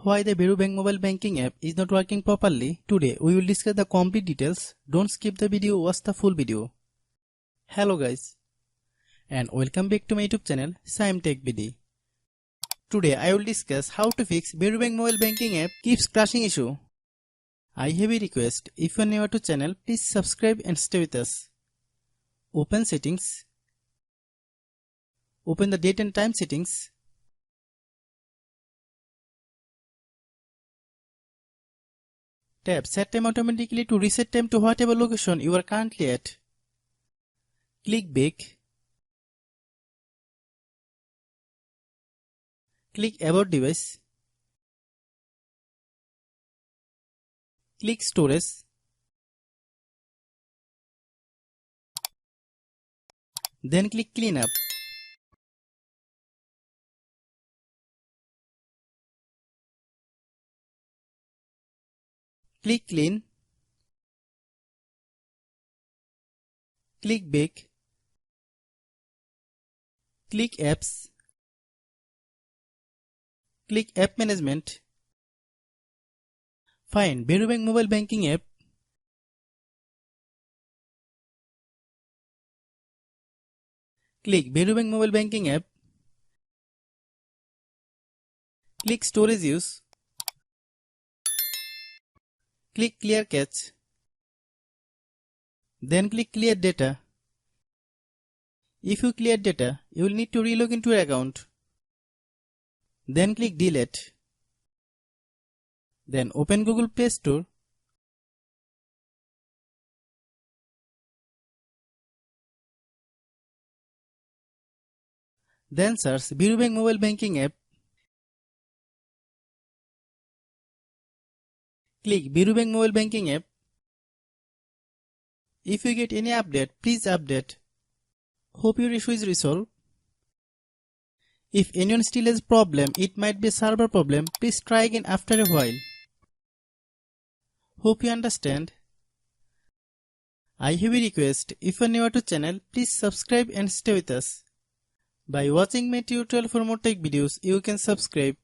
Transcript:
Why the Varo Bank mobile banking app is not working properly? Today we will discuss the complete details. Don't skip the video, watch the full video. Hello guys, and welcome back to my YouTube channel Shaem Tech BD. Today I will discuss how to fix Varo Bank mobile banking app keeps crashing issue. I have a request. If you are new to channel, please subscribe and stay with us. Open settings. Open the date and time settings. Tap Set Time automatically to reset time to whatever location you are currently at. Click Back. Click About Device. Click Storage. Then click Cleanup. Click Clean. Click Back. Click Apps. Click App Management. Find Varo Bank mobile banking app. Click Varo Bank mobile banking app. Click Storage Use. Click Clear Cache. Then click Clear Data. If you clear data, you will need to relog into your account. Then click Delete. Then open Google Play Store. Then search Varo Bank mobile banking app. Click Varo Bank mobile banking app. If you get any update, please update. Hope your issue is resolved. If anyone still has problem, it might be a server problem. Please try again after a while. Hope you understand. I have a request. If you are new to channel, please subscribe and stay with us. By watching my tutorial for more tech videos, you can subscribe.